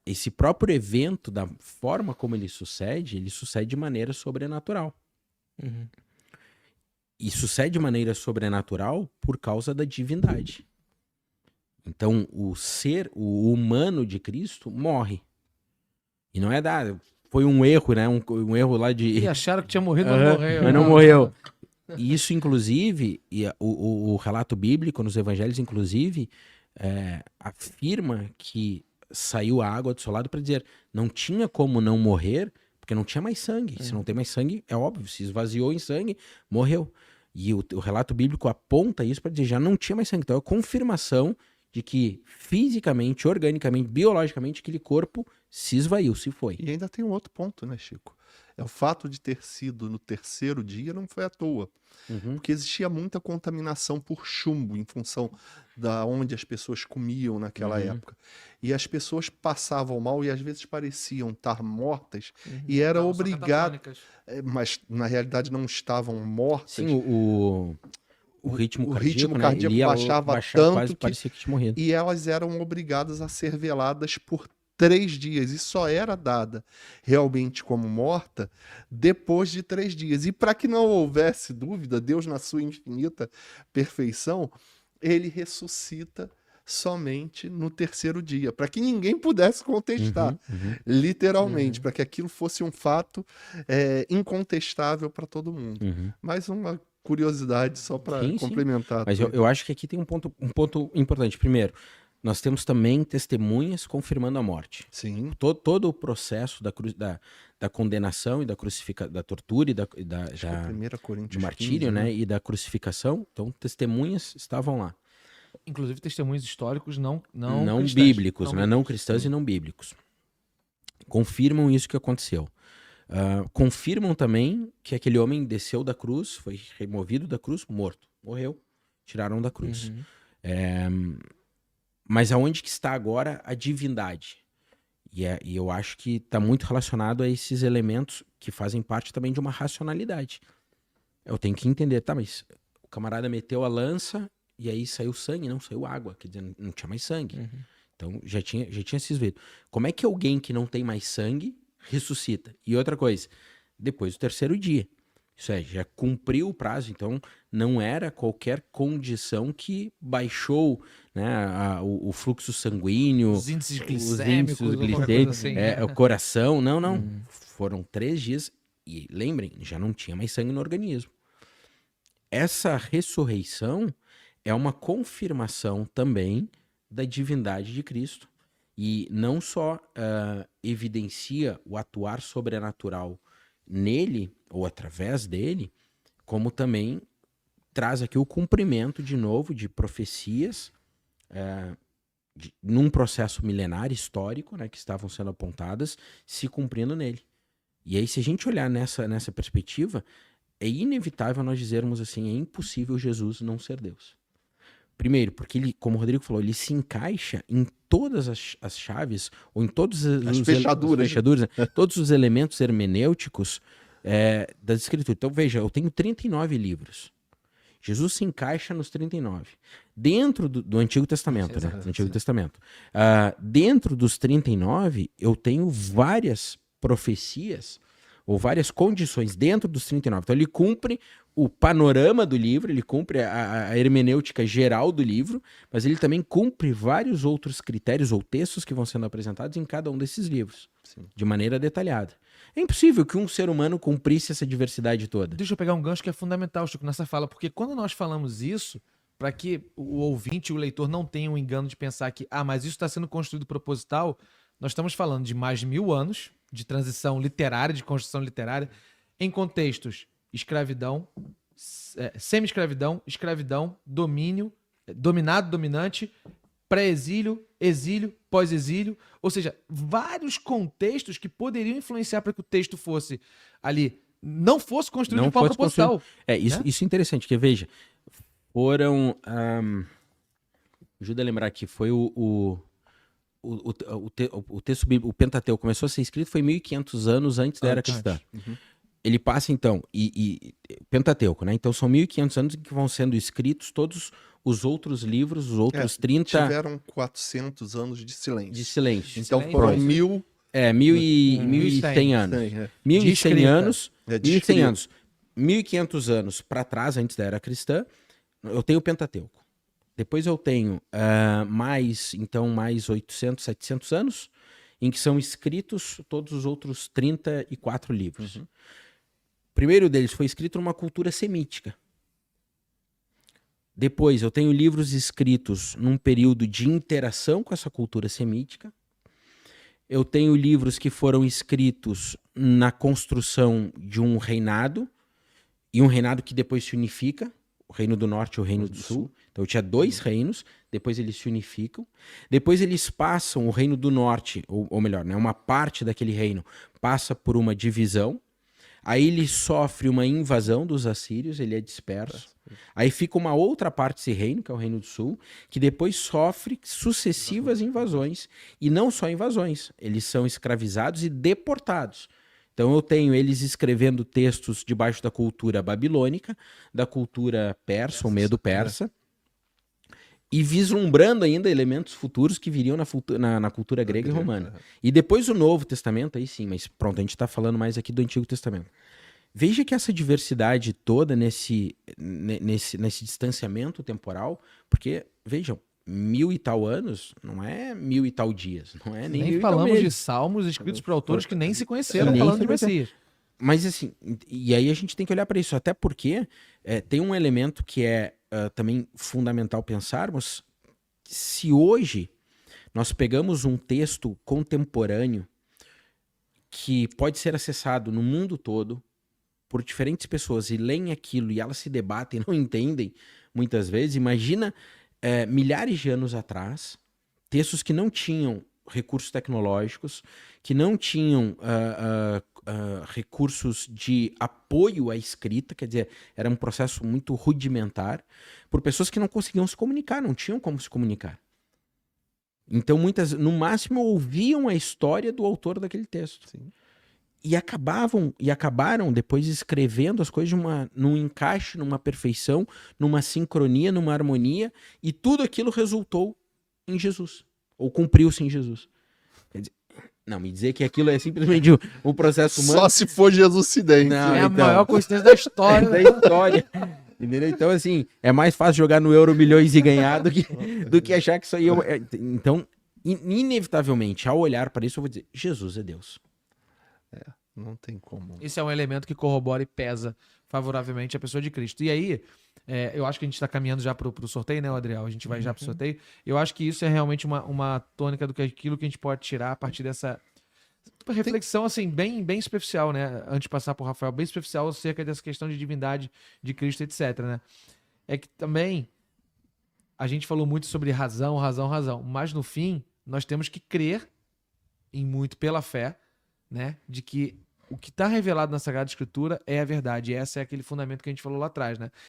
esse próprio evento, da forma como ele sucede de maneira sobrenatural. Uhum. E sucede de maneira sobrenatural por causa da divindade. Então, o humano de Cristo morre. E não é foi um erro, né? Um erro lá de... E acharam que tinha morrido, mas não morreu. Mas não morreu. E isso, inclusive, o relato bíblico nos evangelhos, inclusive, afirma que saiu a água do seu lado para dizer, não tinha como não morrer, porque não tinha mais sangue. Se não tem mais sangue, é óbvio, se esvaziou em sangue, morreu. E o relato bíblico aponta isso para dizer, já não tinha mais sangue. Então é a confirmação de que fisicamente, organicamente, biologicamente, aquele corpo se esvaiu, se foi. E ainda tem um outro ponto, né, Chico? É o fato de ter sido no terceiro dia não foi à toa. Uhum. Porque existia muita contaminação por chumbo em função da onde as pessoas comiam naquela época. E as pessoas passavam mal e às vezes pareciam estar mortas e era Não, só obrigado, catatônicas. mas na realidade não estavam mortas. Sim, o ritmo o cardíaco, ritmo né? cardíaco Ele ia baixava baixar, tanto quase que parecia que tinha morrido. e elas eram obrigadas a ser veladas por 3 dias, e só era dada realmente como morta depois de 3 dias. E para que não houvesse dúvida, Deus, na sua infinita perfeição, ele ressuscita somente no terceiro dia, para que ninguém pudesse contestar, literalmente, para que aquilo fosse um fato incontestável para todo mundo. Mais uma curiosidade só para Sim, sim. complementar. Mas eu acho que aqui tem um ponto importante. Primeiro, nós temos também testemunhas confirmando a morte. Sim. Todo o processo da condenação e da tortura e Acho que é 1 Coríntios do martírio, 15, né? E da crucificação. Então, testemunhas estavam lá. Inclusive testemunhos históricos não cristãos. Bíblicos, né? Não cristãos e não bíblicos. Confirmam isso que aconteceu. Confirmam também que aquele homem desceu da cruz, foi removido da cruz, morto. Morreu. Tiraram da cruz. Mas aonde que está agora a divindade? E eu acho que está muito relacionado a esses elementos que fazem parte também de uma racionalidade. Eu tenho que entender, tá, mas o camarada meteu a lança e aí saiu sangue, não saiu água, quer dizer, não tinha mais sangue. Então já tinha se esvido. Como é que alguém que não tem mais sangue ressuscita? E outra coisa, depois do terceiro dia. Isso é, já cumpriu o prazo, então não era qualquer condição que baixou, né, o fluxo sanguíneo, Os índices glicêmicos, assim, o coração. Não. Foram 3 dias e lembrem, já não tinha mais sangue no organismo. Essa ressurreição é uma confirmação também da divindade de Cristo. E não só evidencia o atuar sobrenatural nele, ou através dele, como também traz aqui o cumprimento, de novo, de profecias num processo milenar, histórico, né, que estavam sendo apontadas, se cumprindo nele. E aí, se a gente olhar nessa perspectiva, é inevitável nós dizermos assim, é impossível Jesus não ser Deus. Primeiro, porque ele, como o Rodrigo falou, ele se encaixa em todas as chaves, ou em todas as fechaduras, né? Todos os elementos hermenêuticos das escrituras. Então, veja, eu tenho 39 livros. Jesus se encaixa nos 39. Dentro do Antigo Testamento, né? Do Antigo Testamento. Dentro dos 39, eu tenho várias profecias, ou várias condições dentro dos 39. Então, ele cumpre o panorama do livro, ele cumpre a hermenêutica geral do livro, mas ele também cumpre vários outros critérios ou textos que vão sendo apresentados em cada um desses livros, de maneira detalhada. É impossível que um ser humano cumprisse essa diversidade toda. Deixa eu pegar um gancho que é fundamental, Chico, nessa fala, porque quando nós falamos isso, para que o ouvinte, o leitor, não tenha um engano de pensar que, mas isso está sendo construído proposital, nós estamos falando de mais de 1000 anos de transição literária, de construção literária, em contextos escravidão, semi-escravidão, escravidão, domínio, dominado, dominante, pré-exílio, exílio, pós-exílio, ou seja, vários contextos que poderiam influenciar para que o texto fosse ali, não fosse construído de forma proposital. Isso é interessante, porque veja, foram, ajuda a lembrar aqui, foi o texto bíblico, o Pentateuco começou a ser escrito foi 1500 anos antes da era cristã. Ele passa então, Pentateuco, né? Então são 1500 anos que vão sendo escritos todos os outros livros, os outros 30 Tiveram 400 anos de silêncio. de silêncio. Então Silêncio. foram 1000... 1.100 anos. É. 1.100 escrita. anos, É de 1.100 escrita. anos. 1.500 anos para trás, antes da era cristã, eu tenho o Pentateuco. Depois eu tenho mais 800, 700 anos, em que são escritos todos os outros 34 livros. O primeiro deles foi escrito numa cultura semítica. Depois eu tenho livros escritos num período de interação com essa cultura semítica. Eu tenho livros que foram escritos na construção de um reinado, e um reinado que depois se unifica, o Reino do Norte e o Reino do Sul. Então eu tinha 2 reinos, depois eles se unificam. Depois eles passam, o Reino do Norte, ou melhor, né, uma parte daquele reino passa por uma divisão. Aí ele sofre uma invasão dos assírios, ele é disperso. Aí fica uma outra parte desse reino, que é o Reino do Sul, que depois sofre sucessivas invasões. E não só invasões, eles são escravizados e deportados. Então eu tenho eles escrevendo textos debaixo da cultura babilônica, da cultura persa, ou medo-persa, e vislumbrando ainda elementos futuros que viriam na cultura grega e romana. E depois o Novo Testamento, aí sim, mas pronto, a gente está falando mais aqui do Antigo Testamento. Veja que essa diversidade toda nesse distanciamento temporal, porque, vejam, 1000 e tal anos não é 1000 e tal dias, não é nem 1000 Nem e tal falamos de meses. salmos escritos por autores que nem se conheceram Nem falando se de conheceram. Messias. Mas assim, e aí a gente tem que olhar para isso, até porque tem um elemento que é também fundamental pensarmos, se hoje nós pegamos um texto contemporâneo que pode ser acessado no mundo todo por diferentes pessoas e leem aquilo e elas se debatem e não entendem muitas vezes, imagina milhares de anos atrás, textos que não tinham recursos tecnológicos, que não tinham recursos de apoio à escrita, quer dizer, era um processo muito rudimentar, por pessoas que não conseguiam se comunicar, não tinham como se comunicar. Então, muitas, no máximo, ouviam a história do autor daquele texto. Sim. E acabaram depois escrevendo as coisas num encaixe, numa perfeição, numa sincronia, numa harmonia, e tudo aquilo resultou em Jesus, ou cumpriu-se em Jesus. Quer dizer, não, me dizer que aquilo é simplesmente um processo humano. Só se for Jesus Cidente. Não, É a então. maior coincidência da história. Da história. Entendeu? Então, assim, é mais fácil jogar no Euro Milhões e ganhar do que achar que isso aí Então, inevitavelmente, ao olhar para isso, eu vou dizer, Jesus é Deus. Não tem como. Esse é um elemento que corrobora e pesa favoravelmente a pessoa de Cristo. E aí, eu acho que a gente está caminhando já para o sorteio, né, Adriel? A gente vai já para o sorteio. Eu acho que isso é realmente uma tônica do que aquilo que a gente pode tirar a partir dessa reflexão, assim, bem, bem superficial, né? Antes de passar para o Rafael, bem superficial acerca dessa questão de divindade de Cristo, etc, né? É que também a gente falou muito sobre razão, mas no fim, nós temos que crer em muito pela fé, né, de que o que está revelado na Sagrada Escritura é a verdade. E esse é aquele fundamento que a gente falou lá atrás, né?